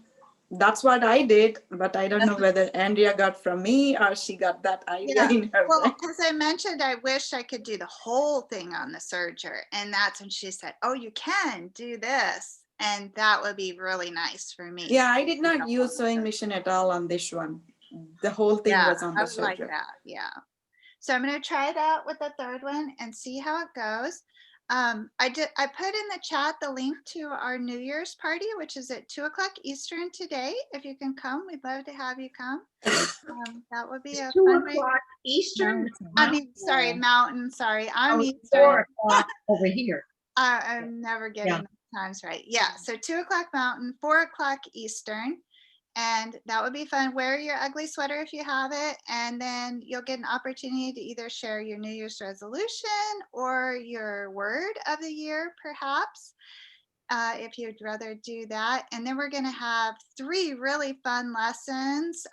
That's what I did, but I don't know whether Andrea got from me or she got that idea in her Well, brain. as I mentioned, I wish I could do the whole thing on the serger. And that's when she said, oh, you can do this. And that would be really nice for me. Yeah, I did not use sewing machine at all on this one. The whole thing was on the I would like serger. that. Yeah. So I'm going to try that with the third one and see how it goes. I put in the chat the link to our New Year's party, which is at 2:00 Eastern today. If you can come, we'd love to have you come. That would be a 2 fun way. o'clock Eastern. Mountain. Sorry, I'm Oh, Eastern. 4 o'clock over here. I'm never getting the times right. Yeah, so 2:00 Mountain, 4:00 Eastern. And that would be fun. Wear your ugly sweater if you have it. And then you'll get an opportunity to either share your New Year's resolution or your word of the year, perhaps, if you'd rather do that. And then we're going to have 3 really fun lessons,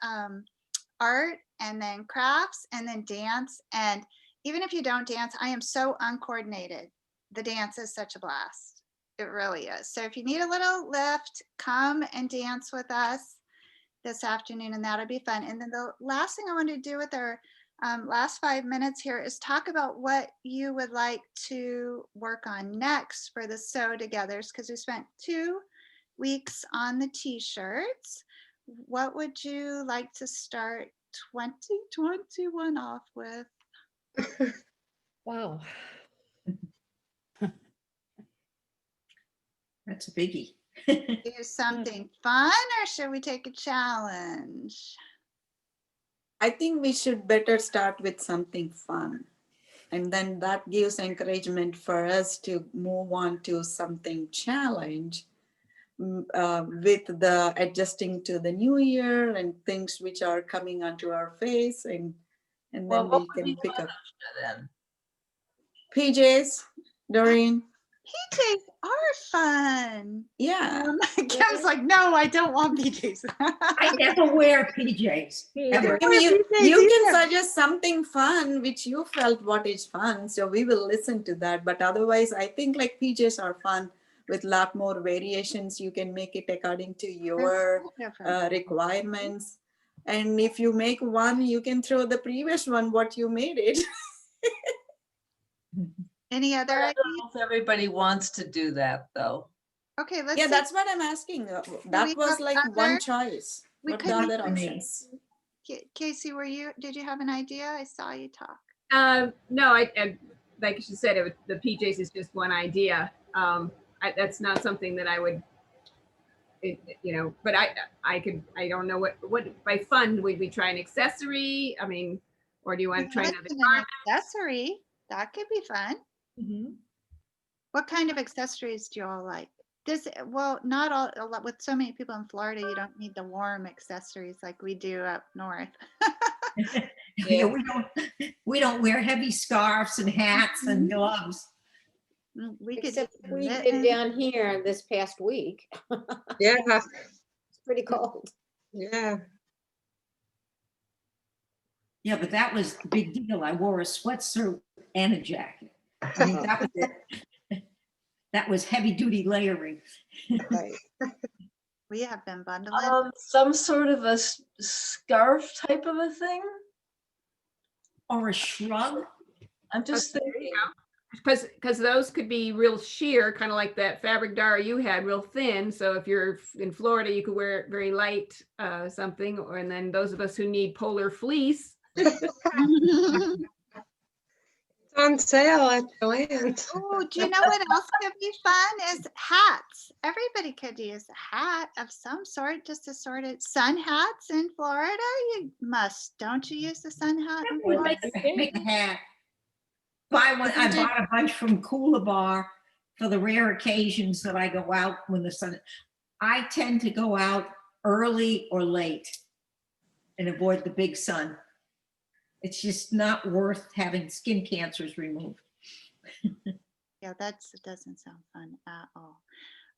art, and then crafts, and then dance. And even if you don't dance, I am so uncoordinated. The dance is such a blast. It really is. So if you need a little lift, come and dance with us this afternoon, and that'll be fun. And then the last thing I want to do with our last 5 minutes here is talk about what you would like to work on next for the sew togethers, because we spent 2 weeks on the t-shirts. What would you like to start 2021 off with? Wow. That's a biggie. Do something fun, or should we take a challenge? I think we should better start with something fun. And then that gives encouragement for us to move on to something challenge with the adjusting to the new year and things which are coming onto our face, and then we can pick up. then? PJs, Doreen. PJs are fun. Yeah. Kim's like, no, I don't want PJs. I never wear PJs. Ever. I mean, you PJs can either. suggest something fun which you felt what is fun, so we will listen to that. But otherwise, I think like PJs are fun with a lot more variations. You can make it according to your requirements. And if you make one, you can throw the previous one what you made it. Any I other don't ideas? know if everybody wants to do that, though. Okay, let's Yeah, see. that's what I'm asking. we That was have like other- one choice. we What could the make other this- options? Casey, did you have an idea? I saw you talk. No, I like she said, the PJs is just one idea. That's not something that I would, but I don't know what by fun, would we try an accessory? I mean, or do you want to try another? An accessory, that could be fun. Mhm. What kind of accessories do you all like? Well, not all, a lot, with so many people in Florida, you don't need the warm accessories like we do up north. Yeah, we don't wear heavy scarves and hats and gloves. We could Except do we did mittens. down here this past week. Yeah, It's pretty cold. yeah. Yeah, but that was the big deal. I wore a sweatsuit and a jacket. I mean, that was it. That was heavy duty layering. Right. We have been bundling. Some sort of a scarf type of a thing. Or a shrug. I'm just thinking. Because those could be real sheer, kind of like that fabric Dara you had, real thin. So if you're in Florida, you could wear it very light, something. And then those of us who need polar fleece. It's on sale at Joann's. Oh, do you know what else could be fun? Is hats. Everybody could use a hat of some sort, just assorted sun hats in Florida. You must, don't you use the sun hat in We'll Florida? make a hat. Buy one. I bought a bunch from Cooler Bar for the rare occasions that I go out when the sun. I tend to go out early or late and avoid the big sun. It's just not worth having skin cancers removed. Yeah, that doesn't sound fun at all.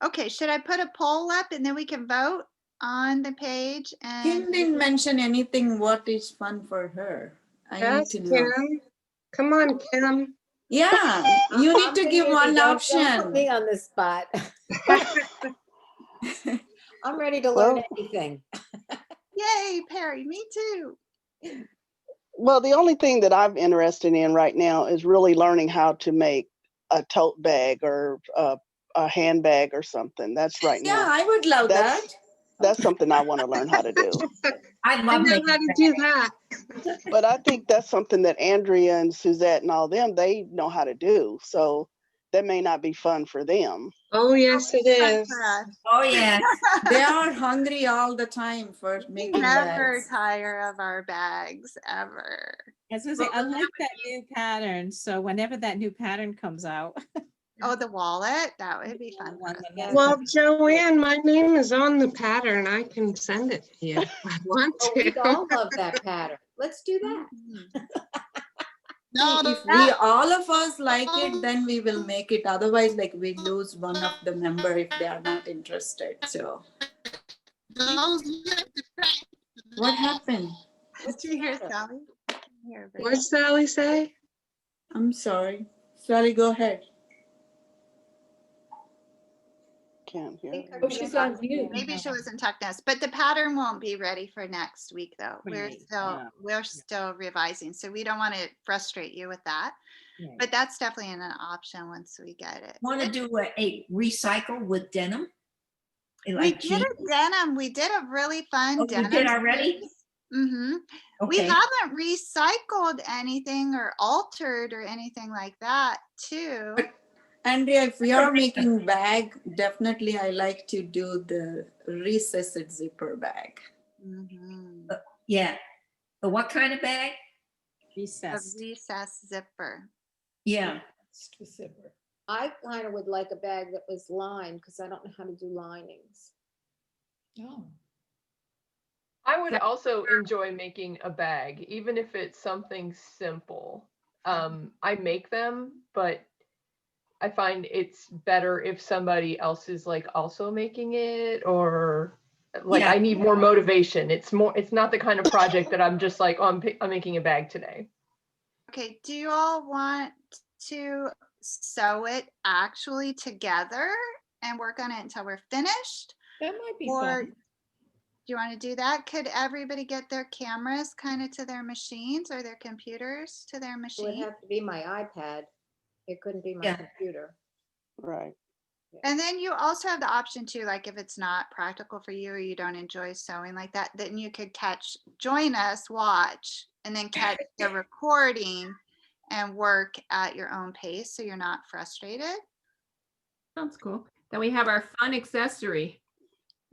Okay, should I put a poll up and then we can vote on the page? And Kim didn't mention anything what is fun for her. I need Yes, to know. Kim. Come on, Kim. Yeah, you need to give one Don't put option. me on the spot. I'm ready to learn anything. Yay, Perry, me too. Well, the only thing that I'm interested in right now is really learning how to make a tote bag or a handbag or something. That's right Yeah, now. I would love that. That's something I want to learn how to do. I I love know making how to do that. But I think that's something that Andrea and Suzette and all them, they know how to do. So that may not be fun for them. Oh, yes, it Fun is. for us. Oh, yeah. They are hungry all the time for We making never bags. tire of our bags ever. As I say, I like that new pattern. So whenever that new pattern comes out. Oh, the wallet, that would be fun. For us. Yeah. Well, Joanne, my name is on the pattern. I can send it to you if I want Oh, we to. all love that pattern. Let's do that. If we all of us like it, then we will make it. Otherwise, like we lose one of the member if they are not interested. So what happened? Did you hear Sally? I can hear her, but- What'd Sally say? I'm sorry. Sally, go ahead. Can't hear. Think her. Oh, she's on mute. Maybe she wasn't talking to us, but the pattern won't be ready for next week though. Right, We're still revising, so we don't want to frustrate you with that. Right. But that's definitely an option once we get it. Want to do a recycle with denim? We Like did a denim. We did a really fun Oh, you denim. did already? Mm-hmm. We Okay. haven't recycled anything or altered or anything like that too. Andrea, if we are making bag, definitely I like to do the recessed zipper bag. Mhm. Yeah. The what kind of bag? A Recessed. recess zipper. Yeah. Specific. I kind of would like a bag that was lined because I don't know how to do linings. Oh. I would also enjoy making a bag, even if it's something simple. I make them, but I find it's better if somebody else is like also making it, or like Yeah. I need more motivation. It's not the kind of project that I'm just like, oh, I'm making a bag today. Okay, do you all want to sew it actually together and work on it until we're finished? That might be Or fun. do you want to do that? Could everybody get their cameras kind of to their machines or their computers to their It would machine? have to be my iPad. It couldn't be my Yeah. computer. Right. And then you also have the option too, like if it's not practical for you or you don't enjoy sewing like that, then you could join us, watch, and then catch the recording and work at your own pace so you're not frustrated. Sounds cool. Then we have our fun accessory.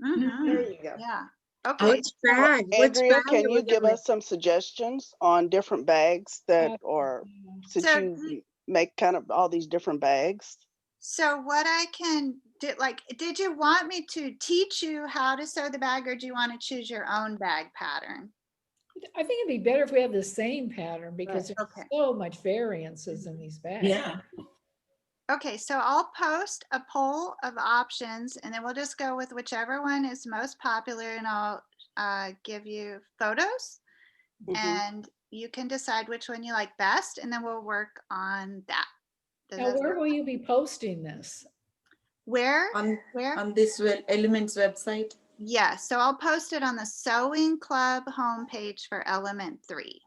Mhm. There you go. Yeah. Oh, Okay. it's bag. Which Andrea, bag can are you we give gonna us some suggestions on different bags that, Uh, or since So- you make kind of all these different bags? So what I can do, like, did you want me to teach you how to sew the bag or do you want to choose your own bag pattern? I think it'd be better if we have the same pattern because there's Okay. so much variances in these bags. Yeah. Okay, so I'll post a poll of options and then we'll just go with whichever one is most popular and I'll give you photos Mhm. and you can decide which one you like best and then we'll work on that. Does Now, that where sound- will you be posting this? Where? On Where? this Elements website. Yeah, so I'll post it on the Sewing Club homepage for Element 3.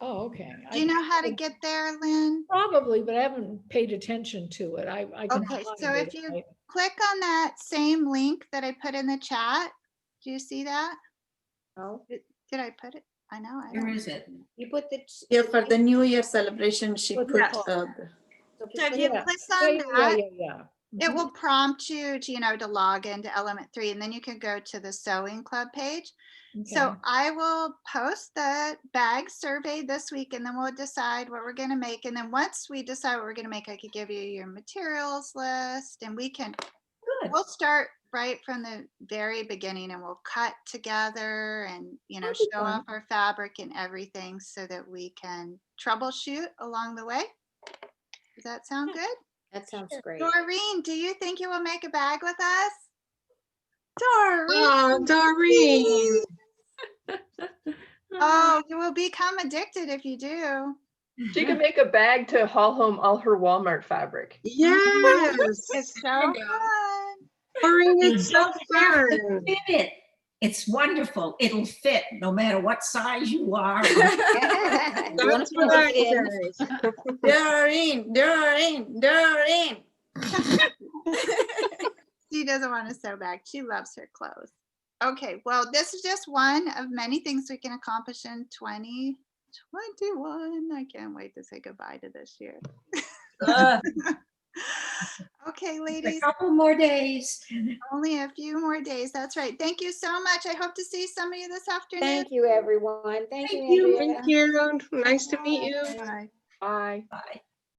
Oh, okay. Do you know how to get there, Lynn? Probably, but I haven't paid attention to it. I can Okay, find so it, if you right? click on that same link that I put in the chat, do you see that? Oh, Did I put it? I know. I Where don't. is it? you put the. Yeah, for the New Year celebration, she Put put Yes. So So if click you that. click Yeah, on yeah, that, yeah. it Mhm. will prompt you to, to log into Element 3 and then you can go to the Sewing Club page. So Okay. I will post the bag survey this week and then we'll decide what we're going to make. And then once we decide what we're going to make, I could give you your materials list and Good. we'll start right from the very beginning and we'll cut together and, That'd be show fun. off our fabric and everything so that we can troubleshoot along the way. Does that sound good? That sounds great. Doreen, do you think you will make a bag with us? Oh, Doreen. Doreen. Oh, you will become addicted if you do. She could make a bag to haul home all her Walmart fabric. Yes. It's so fun. Doreen, You it's so don't have to fun. fit it. It's wonderful. It'll fit no matter what size you are. You wanna That's what I put it in? Doreen. She doesn't want to sew back. She loves her clothes. Okay, well, this is just one of many things we can accomplish in 2021. I can't wait to say goodbye to this year. Okay, A ladies, couple more days. only a few more days. That's right. Thank you so much. I hope to see some of you this afternoon. Thank you, everyone. Thank Thank you, you. Andrea. Thank you. Nice to meet you. Bye. Bye. Bye.